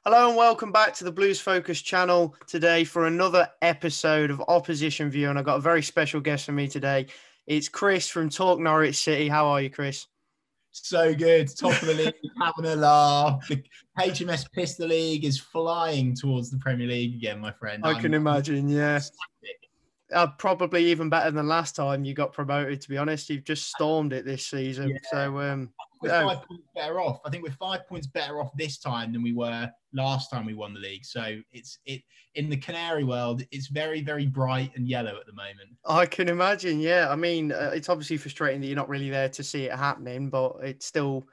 Hello and welcome back to the Blues Focus channel today for another episode of Opposition View. And I've got a very special guest for me today. It's Chris from Talk Norwich City. How are you, Chris? So good. Top of the league, having a laugh. The HMS Pistol League is flying towards the Premier League again, my friend. I can imagine, yeah. Probably even better than last time you got promoted, to be honest. You've just stormed it this season. Yeah. So we're 5 points better off. I think we're 5 points better off this time than we were last time we won the league. So it's in the Canary world, it's very, very bright and yellow at the moment. I can imagine, yeah. I mean, it's obviously frustrating that you're not really there to see it happening, but it still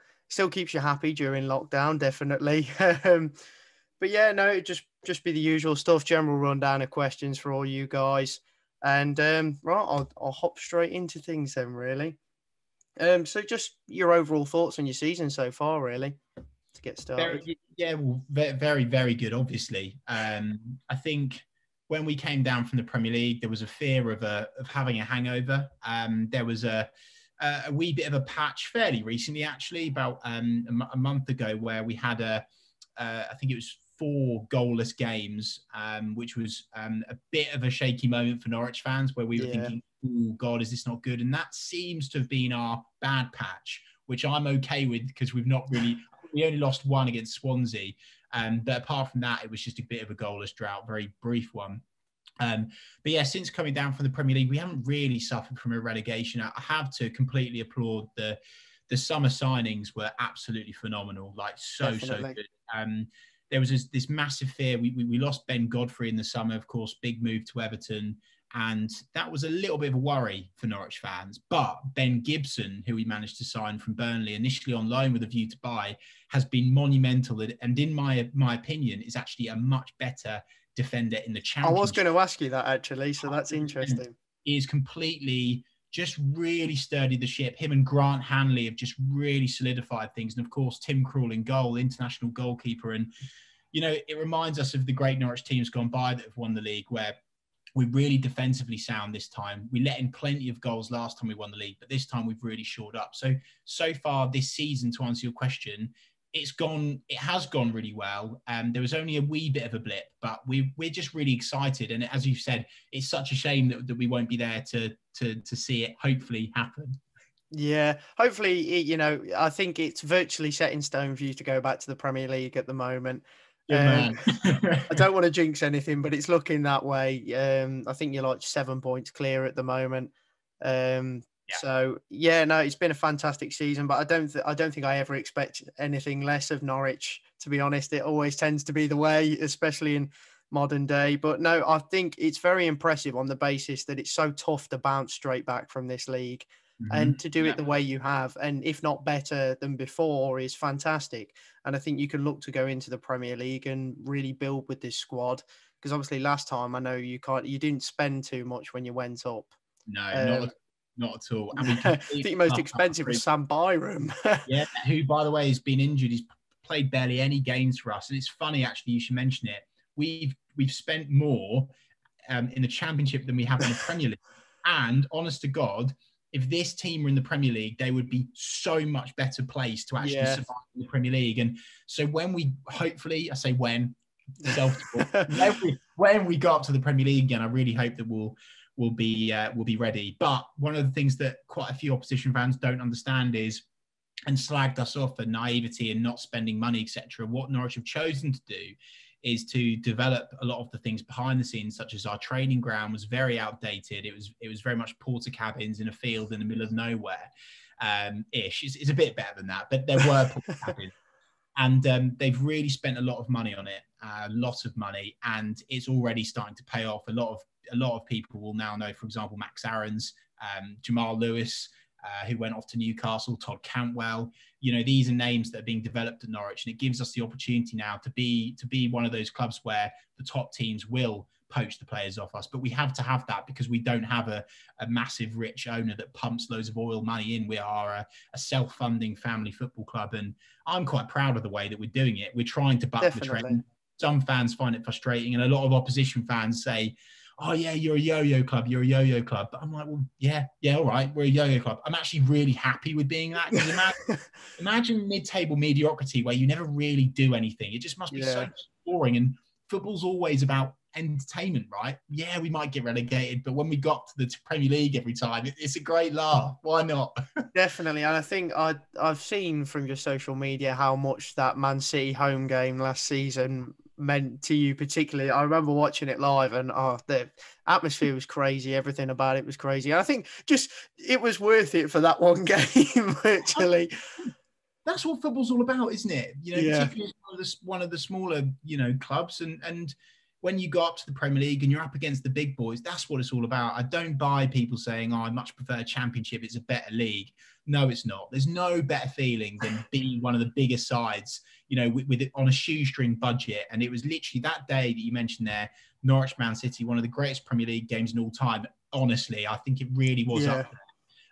keeps you happy during lockdown, definitely. But yeah, no, it just be the usual stuff, general rundown of questions for all you guys. And right, I'll hop straight into things then, really. So just your overall thoughts on your season so far, really, to get started. Very, very good, obviously. I think when we came down from the Premier League, there was a fear of having a hangover. There was a wee bit of a patch fairly recently, actually, about a month ago, where we had I think it was 4 goalless games, which was a bit of a shaky moment for Norwich fans, where we were thinking, oh God, is this not good? And that seems to have been our bad patch, which I'm okay with, because we only lost 1 against Swansea. But apart from that, it was just a bit of a goalless drought, very brief one. But yeah, since coming down from the Premier League, we haven't really suffered from a relegation. I have to completely applaud the summer signings were absolutely phenomenal, like so good. There was this massive fear. We lost Ben Godfrey in the summer, of course, big move to Everton. And that was a little bit of a worry for Norwich fans. But Ben Gibson, who we managed to sign from Burnley, initially on loan with a view to buy, has been monumental. And in my opinion, is actually a much better defender in the Championship. I was going to ask you that, actually. So that's interesting. He is completely just really sturdy the ship. Him and Grant Hanley have just really solidified things. And of course, Tim Krul in goal, international goalkeeper. And, you know, it reminds us of the great Norwich teams gone by that have won the league, where we're really defensively sound this time. We let in plenty of goals last time we won the league, but this time we've really shored up. So far this season, to answer your question, it has gone really well. There was only a wee bit of a blip, but we're just really excited. And as you said, it's such a shame that we won't be there to see it hopefully happen. Yeah, hopefully, I think it's virtually set in stone for you to go back to the Premier League at the moment. Man. I don't want to jinx anything, but it's looking that way. I think you're like 7 points clear at the moment. So yeah, no, it's been a fantastic season, but I don't think I ever expect anything less of Norwich, to be honest. It always tends to be the way, especially in modern day. But no, I think it's very impressive on the basis that it's so tough to bounce straight back from this league. And to do it the way you have, and if not better than before, is fantastic. And I think you can look to go into the Premier League and really build with this squad. Because obviously last time, I know you didn't spend too much when you went up. No, not at all. I mean, I think the most expensive was Sam Byram. Yeah, who, by the way, has been injured. He's played barely any games for us. And it's funny, actually, you should mention it. We've spent more in the Championship than we have in the Premier League. And honest to God, if this team were in the Premier League, they would be so much better placed to actually survive in the Premier League. And so when we hopefully, I say when we go up to the Premier League again, I really hope that we'll be ready. But one of the things that quite a few opposition fans don't understand is, and slagged us off for naivety and not spending money, etc. What Norwich have chosen to do is to develop a lot of the things behind the scenes, such as our training ground was very outdated. It was very much porter cabins in a field in the middle of nowhere, ish. It's a bit better than that, but there were porter cabins. And they've really spent a lot of money on it, and it's already starting to pay off. A lot of people will now know, for example, Max Aarons, Jamal Lewis, who went off to Newcastle, Todd Cantwell. You know, these are names that are being developed at Norwich, and it gives us the opportunity now to be one of those clubs where the top teams will poach the players off us. But we have to have that because we don't have a massive rich owner that pumps loads of oil money in. We are a self-funding family football club, and I'm quite proud of the way that we're doing it. We're trying to buck the trend. Some fans find it frustrating, and a lot of opposition fans say, oh yeah, you're a yo-yo club, you're a yo-yo club. But I'm like, well, yeah, all right, we're a yo-yo club. I'm actually really happy with being that, because imagine mid-table mediocrity where you never really do anything. It just must be so boring. And football's always about entertainment, right? Yeah, we might get relegated, but when we got to the Premier League every time, it's a great laugh. Why not? Definitely. And I think I've seen from your social media how much that Man City home game last season meant to you particularly. I remember watching it live, and the atmosphere was crazy. Everything about it was crazy. And I think just it was worth it for that one game, virtually. That's what football's all about, isn't it? You know, Yeah. particularly one of the smaller, clubs. And when you go up to the Premier League and you're up against the big boys, that's what it's all about. I don't buy people saying, oh, I much prefer Championship, it's a better league. No, it's not. There's no better feeling than being one of the bigger sides, with it on a shoestring budget. And it was literally that day that you mentioned there, Norwich Man City, one of the greatest Premier League games in all time. Honestly, I think it really was up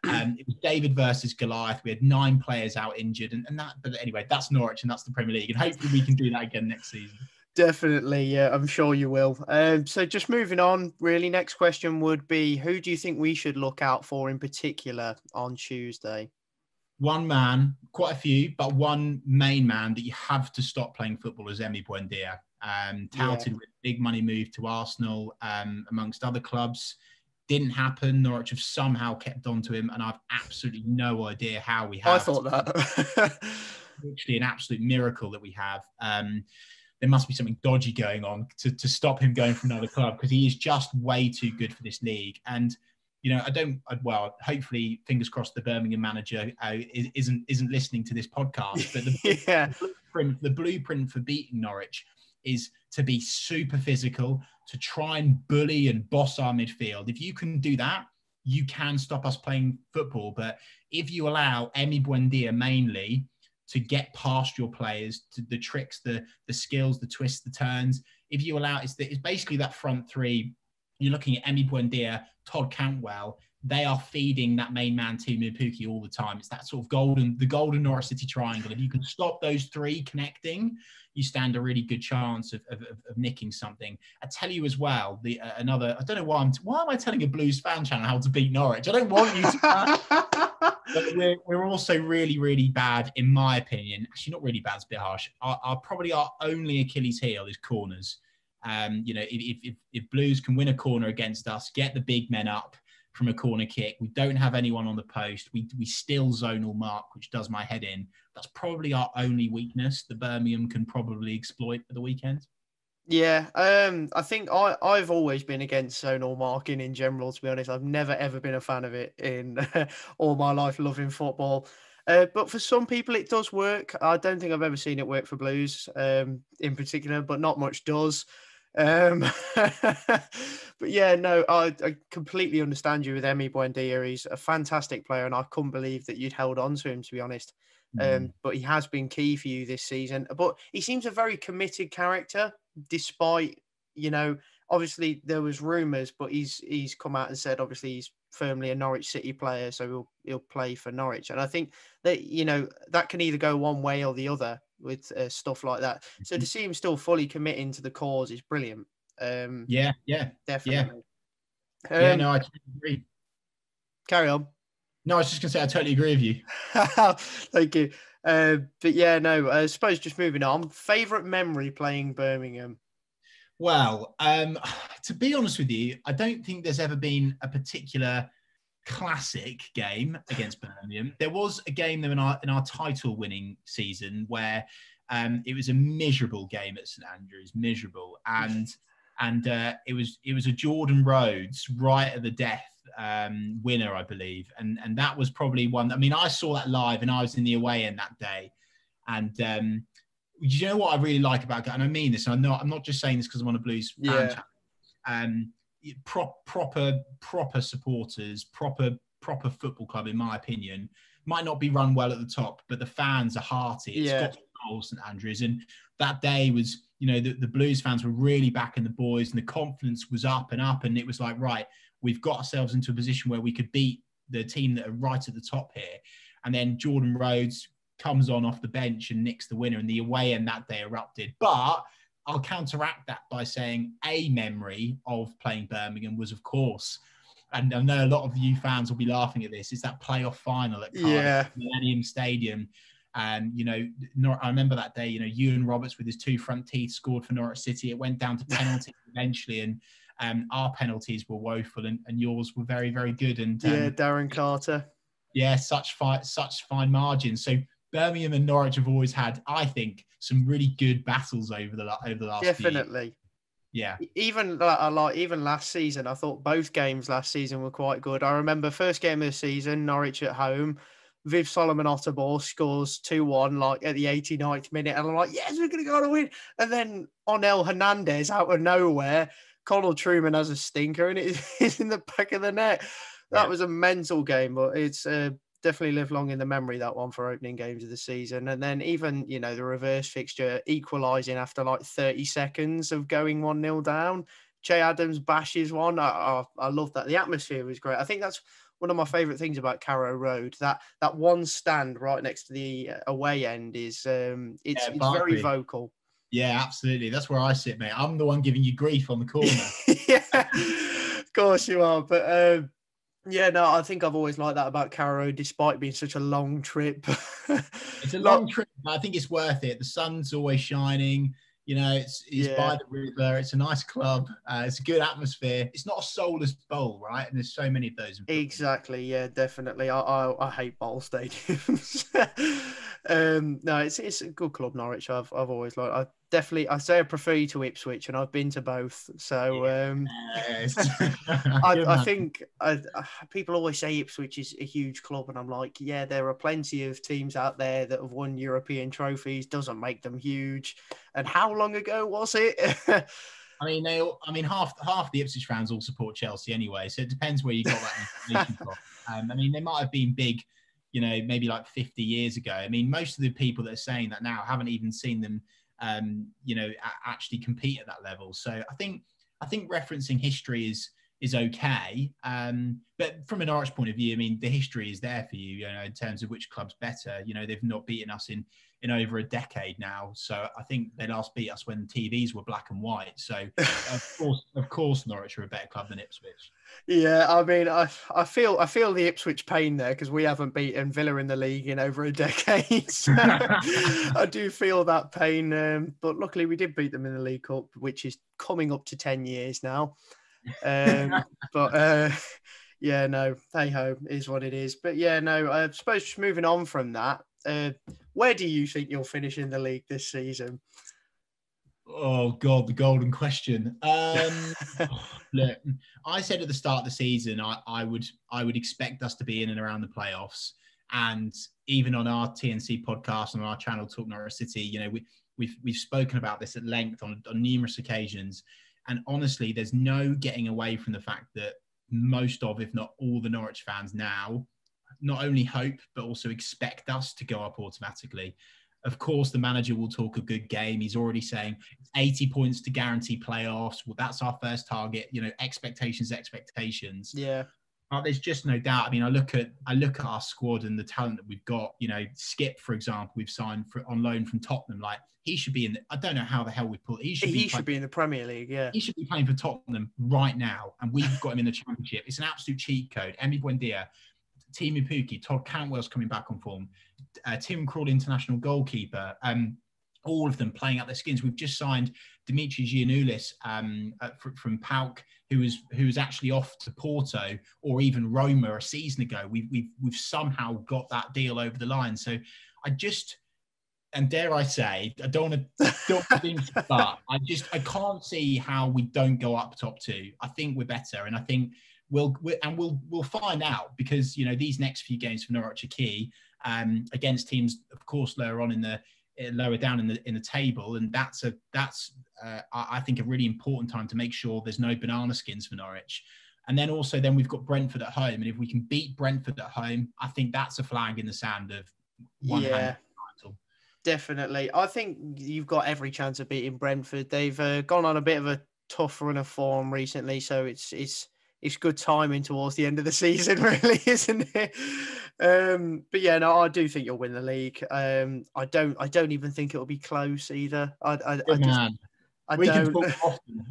there. It was David versus Goliath. We had 9 players out injured, and that. But anyway, that's Norwich, and that's the Premier League, and hopefully we can do that again next season. Definitely, yeah, I'm sure you will. So just moving on, really, next question would be, who do you think we should look out for in particular on Tuesday? One man, quite a few, but one main man that you have to stop playing football is Emi Buendia. Touted with a big money move to Arsenal, amongst other clubs. Didn't happen. Norwich have somehow kept on to him, and I've absolutely no idea how we have. I thought that. Literally an absolute miracle that we have. There must be something dodgy going on to stop him going from another club, because he is just way too good for this league. And hopefully, fingers crossed, the Birmingham manager isn't listening to this podcast. But the blueprint for beating Norwich is to be super physical, to try and bully and boss our midfield. If you can do that, you can stop us playing football. But if you allow Emi Buendia mainly to get past your players, to the tricks, the skills, the twists, the turns, if you allow, it's basically that front three. You're looking at Emi Buendia, Todd Cantwell. They are feeding that main man Timu Puki all the time. It's that sort of the golden Norwich City triangle. If you can stop those three connecting, you stand a really good chance of nicking something. I tell you as well, I don't know why am I telling a Blues fan channel how to beat Norwich? I don't want you to. But we're also really, really bad, in my opinion. Actually, not really bad, it's a bit harsh. Our only Achilles heel is corners. If Blues can win a corner against us, get the big men up from a corner kick, we don't have anyone on the post, we still zonal mark, which does my head in. That's probably our only weakness that Birmingham can probably exploit for the weekend. Yeah, I think I've always been against zonal marking in general, to be honest. I've never, ever been a fan of it in all my life loving football. But for some people, it does work. I don't think I've ever seen it work for Blues in particular, but not much does. But yeah, no, I completely understand you with Emi Buendia. He's a fantastic player, and I couldn't believe that you'd held on to him, to be honest. But he has been key for you this season. But he seems a very committed character, despite, obviously there was rumours, but he's come out and said, obviously, he's firmly a Norwich City player, so he'll play for Norwich. And I think that, that can either go one way or the other with stuff like that. So to see him still fully committing to the cause is brilliant. Yeah, definitely. No, I totally agree. Carry on. No, I was just going to say, I totally agree with you. Thank you. But yeah, no, I suppose just moving on. Favourite memory playing Birmingham? Well, to be honest with you, I don't think there's ever been a particular classic game against Birmingham. There was a game in our title-winning season where it was a miserable game at St Andrews, miserable, and it was a Jordan Rhodes right at the death winner, I believe, and that was probably one. I mean, I saw that live, and I was in the away end that day, and you know what I really like about it, and I mean this, and I'm not just saying this because I'm on a Blues fan channel. Proper supporters, proper football club, in my opinion, might not be run well at the top, but the fans are hearty. It's got goals, St Andrews, and that day was, the Blues fans were really backing the boys, and the confidence was up, and it was like, right, we've got ourselves into a position where we could beat the team that are right at the top here. And then Jordan Rhodes comes on off the bench and nicks the winner, and the away end that day erupted. But I'll counteract that by saying a memory of playing Birmingham was, of course, and I know a lot of you fans will be laughing at this, is that playoff final at Cardiff Millennium Stadium. And, I remember that day, Ewan Roberts with his 2 front teeth scored for Norwich City. It went down to penalties eventually, and our penalties were woeful, and yours were very, very good. And Darren Carter. Yeah, such fine margins. So Birmingham and Norwich have always had, I think, some really good battles over the last Definitely. few years. Yeah. Even last season, I thought both games last season were quite good. I remember first game of the season, Norwich at home. Viv Solomon Otterball scores 2-1 like at the 89th minute. And I'm like, yes, we're going to go on a win. And then Onel Hernandez out of nowhere, Conal Truman has a stinker and it's in the back of the net. That was a mental game, but it's definitely lived long in the memory, that one, for opening games of the season. And then even, the reverse fixture equalising after like 30 seconds of going 1-0 down. Che Adams bashes one. I love that. The atmosphere was great. I think that's one of my favourite things about Carrow Road. That one stand right next to the away end is it's very vocal. Yeah, absolutely. That's where I sit, mate. I'm the one giving you grief on the corner. Yeah, of course you are. But I think I've always liked that about Carrow, despite being such a long trip. It's a long trip, but I think it's worth it. The sun's always shining. It's by the river. It's a nice club. It's a good atmosphere. It's not a soulless bowl, right? And there's so many of those. Exactly. Yeah, definitely. I hate bowl stadiums. No, it's a good club, Norwich. I've always liked. I say I prefer you to Ipswich, and I've been to both. So I think people always say Ipswich is a huge club, and I'm like, yeah, there are plenty of teams out there that have won European trophies. Doesn't make them huge. And how long ago was it? Half the Ipswich fans all support Chelsea anyway, so it depends where you got that information from. They might have been big, maybe like 50 years ago. Most of the people that are saying that now haven't even seen them, actually compete at that level. So I think referencing history is okay. But from a Norwich point of view, the history is there for you, in terms of which club's better. They've not beaten us in over a decade now. So I think they last beat us when TVs were black and white. So of course Norwich are a better club than Ipswich. Yeah, I feel the Ipswich pain there because we haven't beaten Villa in the league in over a decade. So I do feel that pain. But luckily we did beat them in the League Cup, which is coming up to 10 years now. But hey ho, is what it is. But I suppose just moving on from that, where do you think you'll finish in the league this season? Oh God, the golden question. Look, I said at the start of the season, I would expect us to be in and around the playoffs. And even on our TNC podcast and on our channel, Talk Norwich City, we've spoken about this at length on numerous occasions. And honestly, there's no getting away from the fact that most of, if not all, the Norwich fans now not only hope, but also expect us to go up automatically. Of course, the manager will talk a good game. He's already saying 80 points to guarantee playoffs. Well, that's our first target. Expectations. Yeah. There's just no doubt. I look at our squad and the talent that we've got. Skip, for example, we've signed on loan from Tottenham. Like, he should be in. I don't know how the hell we put. He should be in the Premier League. Yeah, he should be playing for Tottenham right now, and we've got him in the Championship. It's an absolute cheat code. Emi Buendia, Timu Pukki, Todd Cantwell's coming back on form. Tim Krul, international goalkeeper. All of them playing out their skins. We've just signed Dimitri Giannoulis from PAOK, who was actually off to Porto or even Roma a season ago. We've somehow got that deal over the line. So and dare I say, I don't want to think, but I can't see how we don't go up top two. I think we're better, and I think we'll find out, because these next few games for Norwich are key against teams, of course, lower down in the table, and that's I think a really important time to make sure there's no banana skins for Norwich. And then we've got Brentford at home, and if we can beat Brentford at home, I think that's a flag in the sand of one hand title. Definitely. I think you've got every chance of beating Brentford. They've gone on a bit of a tough run of form recently, so it's good timing towards the end of the season, really, isn't it? But I do think you'll win the league. I don't even think it'll be close either. I We can don't. talk often.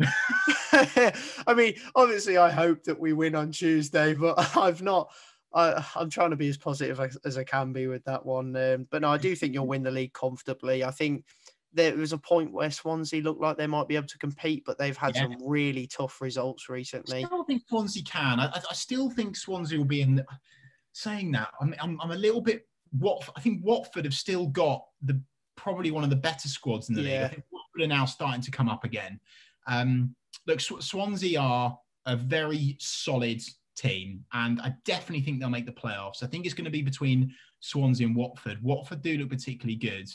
I mean, obviously, I hope that we win on Tuesday, but I've not. I'm trying to be as positive as I can be with that one. But no, I do think you'll win the league comfortably. I think there was a point where Swansea looked like they might be able to compete, but they've had some really tough results recently. I still think Swansea can. I still think Swansea will be in. Saying that, I'm a little bit. I think Watford have still got probably one of the better squads in the league. I think Watford are now starting to come up again. Look, Swansea are a very solid team, and I definitely think they'll make the playoffs. I think it's going to be between Swansea and Watford. Watford do look particularly good.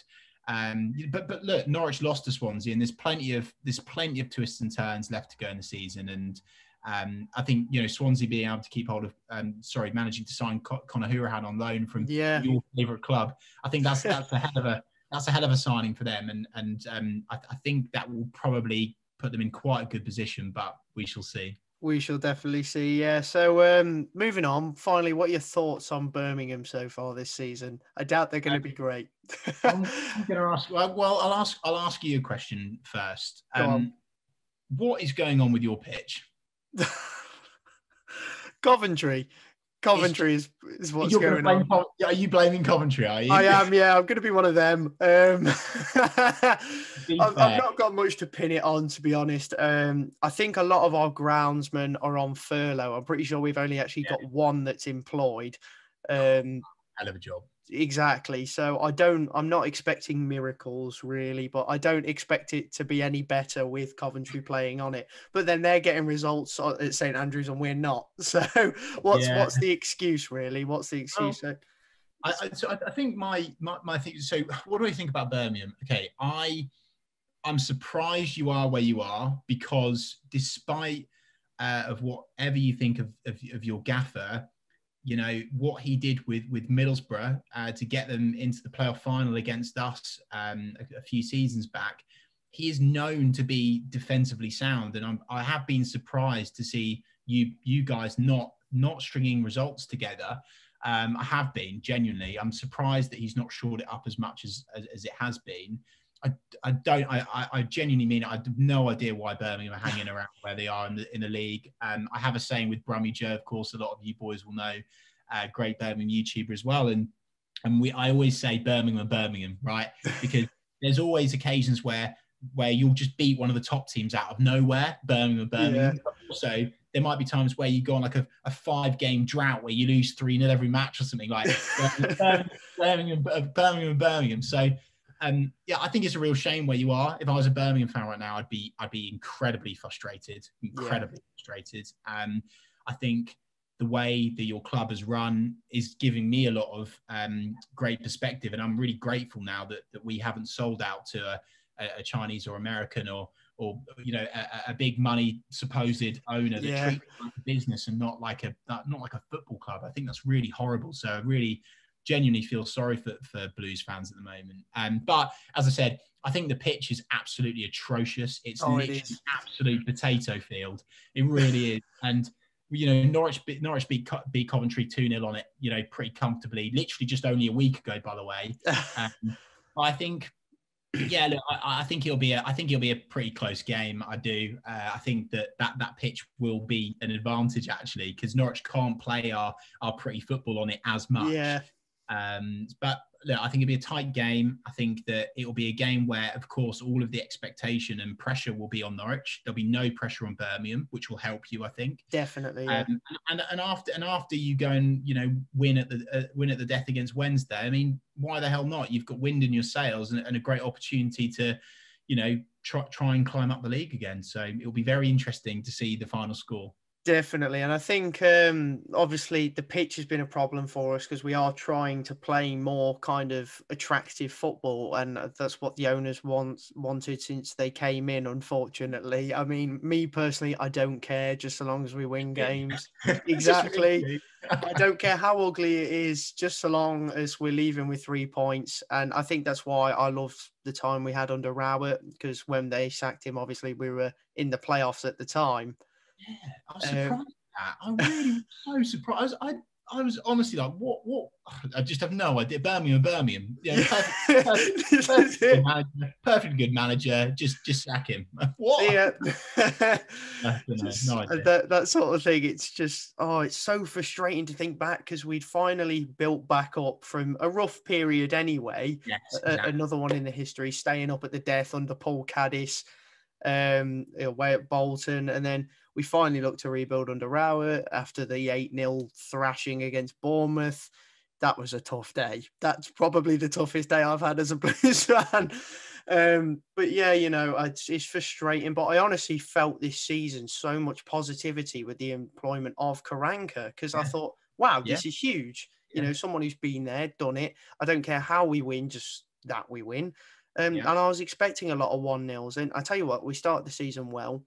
But look, Norwich lost to Swansea, and there's plenty of twists and turns left to go in the season. And I think Swansea being able to keep hold of, managing to sign Conor Hourihane on loan from your favourite club. I think that's a hell of a signing for them, and I think that will probably put them in quite a good position. But we shall see. We shall definitely see. Yeah. So moving on. Finally, what are your thoughts on Birmingham so far this season? I doubt they're going to be great. I'm going to ask. Well, I'll ask you a question first. What is going on with your pitch? Coventry is what's going on. Are you blaming Coventry? Are you? I am. Yeah, I'm going to be one of them. I've not got much to pin it on, to be honest. I think a lot of our groundsmen are on furlough. I'm pretty sure we've only actually got one that's employed. Hell of a job. Exactly. So I'm not expecting miracles really, but I don't expect it to be any better with Coventry playing on it. But then they're getting results at St Andrews and we're not. So what's the excuse really? What's the excuse? I think my thing. So what do I think about Birmingham? Okay, I'm surprised you are where you are, because despite of whatever you think of your gaffer, what he did with Middlesbrough to get them into the playoff final against us a few seasons back. He is known to be defensively sound, and I have been surprised to see you guys not stringing results together. I have been, genuinely. I'm surprised that he's not shored it up as much as it has been. I genuinely mean it. I have no idea why Birmingham are hanging around where they are in the league. I have a saying with Brummy Joe, of course, a lot of you boys will know, great Birmingham YouTuber as well. And I always say Birmingham, right? Because there's always occasions where you'll just beat one of the top teams out of nowhere, Birmingham. Yeah. But also, there might be times where you go on like a 5-game drought where you lose 3-0 every match or something like Birmingham. So, I think it's a real shame where you are. If I was a Birmingham fan right now, I'd be incredibly frustrated. I think the way that your club has run is giving me a lot of great perspective, and I'm really grateful now that we haven't sold out to a Chinese or American or a big money supposed owner that treats it like a business and not like a football club. I think that's really horrible. So I really genuinely feel sorry for Blues fans at the moment. But as I said, I think the pitch is absolutely atrocious. It's literally an absolute potato field. It really is. And Norwich beat Coventry 2-0 on it, pretty comfortably. Literally just only a week ago, by the way. I think, look, I think it'll be a pretty close game. I do. I think that pitch will be an advantage actually, because Norwich can't play our pretty football on it as much. Yeah. But look, I think it'll be a tight game. I think that it will be a game where, of course, all of the expectation and pressure will be on Norwich. There'll be no pressure on Birmingham, which will help you, I think. Definitely. Yeah. And after you go and win at the death against Wednesday, I mean, why the hell not? You've got wind in your sails and a great opportunity to, try and climb up the league again. So it'll be very interesting to see the final score. Definitely. And I think, obviously, the pitch has been a problem for us because we are trying to play more kind of attractive football. And that's what the owners wanted since they came in, unfortunately. I mean, me personally, I don't care just so long as we win games. Exactly. I don't care how ugly it is, just so long as we're leaving with 3 points. And I think that's why I loved the time we had under Rowett, because when they sacked him, obviously, we were in the playoffs at the time. Yeah, I was surprised at that. I really was so surprised. I was honestly like, what? I just have no idea. Birmingham. Yeah, perfectly good manager. Just sack him. What? Yeah. No idea. That sort of thing. It's just, it's so frustrating to think back because we'd finally built back up from a rough period anyway. Yes, exactly. Another one in the history, staying up at the death under Paul Caddis, away at Bolton, and then we finally looked to rebuild under Rowett after the 8-0 thrashing against Bournemouth. That was a tough day. That's probably the toughest day I've had as a Blues fan. But yeah, it's frustrating. But I honestly felt this season so much positivity with the employment of Karanka because I thought, wow, this is huge. Someone who's been there, done it. I don't care how we win, just that we win. And I was expecting a lot of 1-0s. And I tell you what, we started the season well.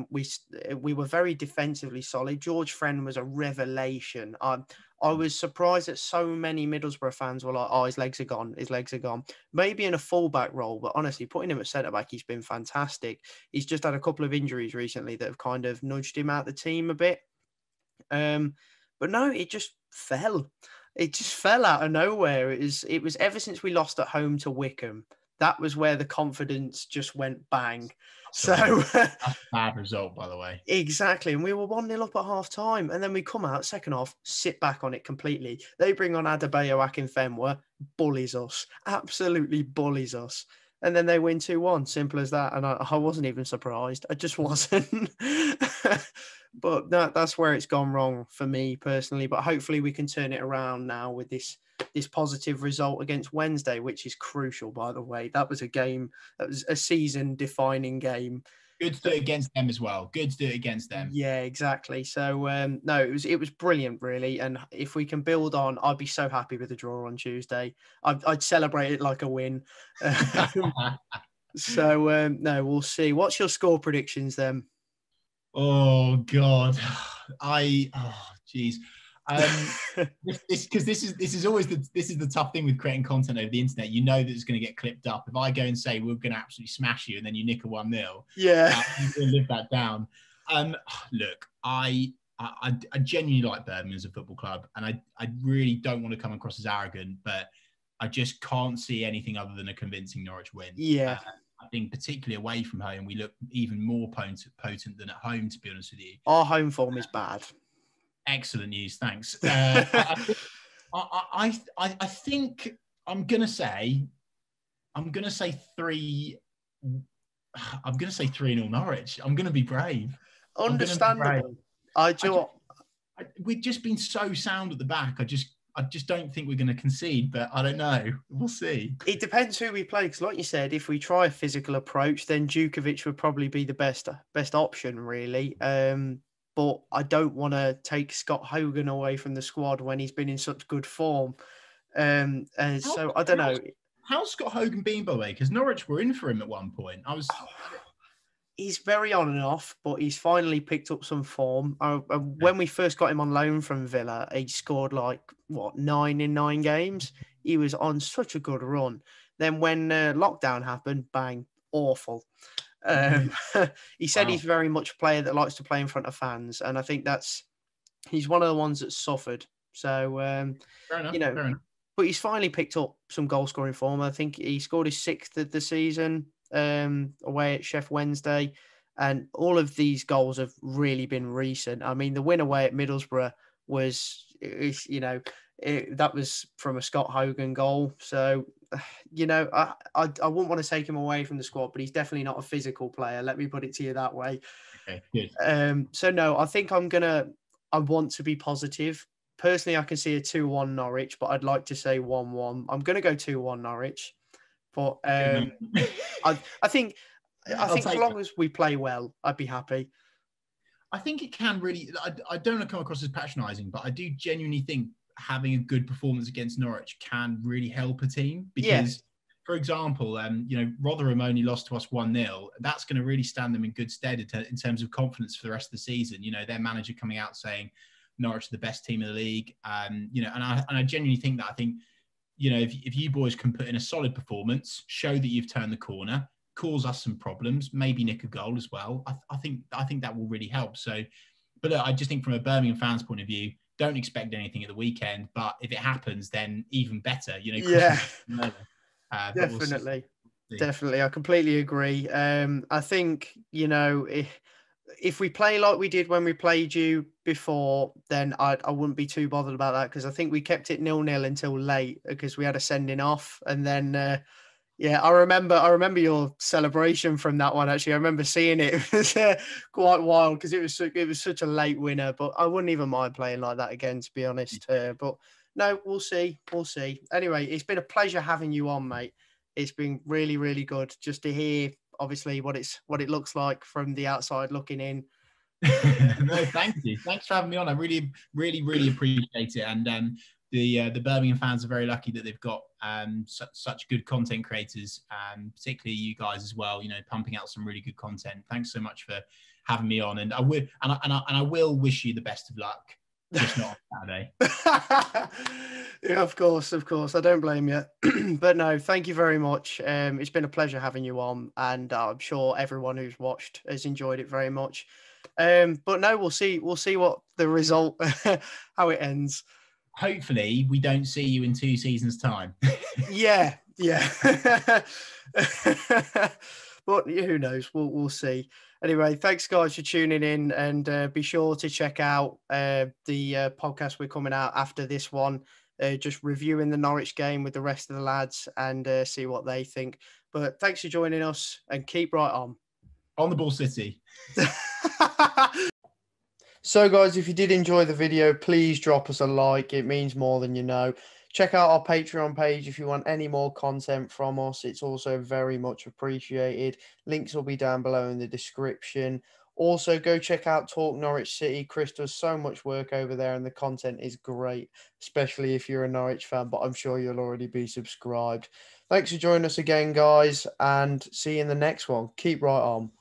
We were very defensively solid. George Friend was a revelation. I was surprised that so many Middlesbrough fans were like, his legs are gone. His legs are gone. Maybe in a fullback role, but honestly, putting him at centre-back, he's been fantastic. He's just had a couple of injuries recently that have kind of nudged him out the team a bit. But no, it just fell. It just fell out of nowhere. It was ever since we lost at home to Wickham. That was where the confidence just went bang. So that's a bad result, by the way. Exactly. And we were 1-0 up at half time. And then we come out second half, sit back on it completely. They bring on Adebayo Akinfenwa, bullies us, absolutely bullies us. And then they win 2-1, simple as that. And I wasn't even surprised. I just wasn't. But that's where it's gone wrong for me personally. But hopefully we can turn it around now with this positive result against Wednesday, which is crucial, by the way. That was a season-defining game. Good to do it against them as well. Good to do it against them. Yeah, exactly. So, no, it was brilliant, really. And if we can build on, I'd be so happy with the draw on Tuesday. I'd celebrate it like a win. So, no, we'll see. What's your score predictions then? Oh, God. Geez. Because this is always the tough thing with creating content over the internet. You know that it's going to get clipped up. If I go and say we're going to absolutely smash you, and then you nick a 1-0, yeah, you can live that down. Look, I genuinely like Birmingham as a football club, and I really don't want to come across as arrogant, but I just can't see anything other than a convincing Norwich win. Yeah. I think particularly away from home, we look even more potent than at home, to be honest with you. Our home form is bad. Excellent news, thanks. I think I'm gonna say 3. I'm gonna say 3-0 Norwich. I'm gonna be brave. Understandable. We've just been so sound at the back. I just don't think we're going to concede, but I don't know. We'll see. It depends who we play, because like you said, if we try a physical approach, then Djukovic would probably be the best option, really. But I don't want to take Scott Hogan away from the squad when he's been in such good form. So I don't know. How's Scott Hogan been, by the way? Because Norwich were in for him at one point. He's very on and off, but he's finally picked up some form. When we first got him on loan from Villa, he scored 9 in 9 games. He was on such a good run. Then when lockdown happened, bang, awful. He said He's very much a player that likes to play in front of fans, and I think he's one of the ones that suffered. So fair enough. But he's finally picked up some goal scoring form. I think he scored his 6th of the season away at Sheff Wednesday, and all of these goals have really been recent. I mean, the win away at Middlesbrough that was from a Scott Hogan goal. So, I wouldn't want to take him away from the squad, but he's definitely not a physical player. Let me put it to you that way. Okay, good. So no, I think I want to be positive. Personally, I can see a 2-1 Norwich, but I'd like to say 1-1. I'm going to go 2-1 Norwich. But I think as long as we play well, I'd be happy. I think it can really. I don't want to come across as patronising, but I do genuinely think having a good performance against Norwich can really help a team. Because, for example, Rotherham only lost to us 1-0. That's going to really stand them in good stead in terms of confidence for the rest of the season. Their manager coming out saying Norwich are the best team in the league. And I genuinely think that. I think, if you boys can put in a solid performance, show that you've turned the corner, cause us some problems, maybe nick a goal as well, I think that will really help. So, but look, I just think from a Birmingham fans' point of view, don't expect anything at the weekend, but if it happens, then even better. Yeah, Definitely. Definitely. I completely agree. I think, if we play like we did when we played you before, then I wouldn't be too bothered about that, because I think we kept it 0-0 until late because we had a sending off. And then, yeah, I remember your celebration from that one. Actually, I remember seeing it. It was quite wild because it was such a late winner. But I wouldn't even mind playing like that again, to be honest. But no, we'll see. We'll see. Anyway, it's been a pleasure having you on, mate. It's been really, really good just to hear, obviously, what it looks like from the outside looking in. No, thank you. Thanks for having me on. I really, really, really appreciate it. And the Birmingham fans are very lucky that they've got such good content creators, particularly you guys as well. Pumping out some really good content. Thanks so much for having me on. And I will wish you the best of luck. Just not on Saturday. Yeah, of course. I don't blame you. But no, thank you very much. It's been a pleasure having you on, and I'm sure everyone who's watched has enjoyed it very much. But no, we'll see what the result, how it ends. Hopefully, we don't see you in 2 seasons' time. Yeah. But who knows? We'll see. Anyway, thanks guys for tuning in, and be sure to check out the podcast we're coming out after this one. Just reviewing the Norwich game with the rest of the lads and see what they think. But thanks for joining us, and keep right on. On the Ball City. So guys, if you did enjoy the video, please drop us a like. It means more than you know. Check out our Patreon page if you want any more content from us. It's also very much appreciated. Links will be down below in the description. Also, go check out Talk Norwich City. Chris does so much work over there, and the content is great, especially if you're a Norwich fan, but I'm sure you'll already be subscribed. Thanks for joining us again, guys, and see you in the next one. Keep right on.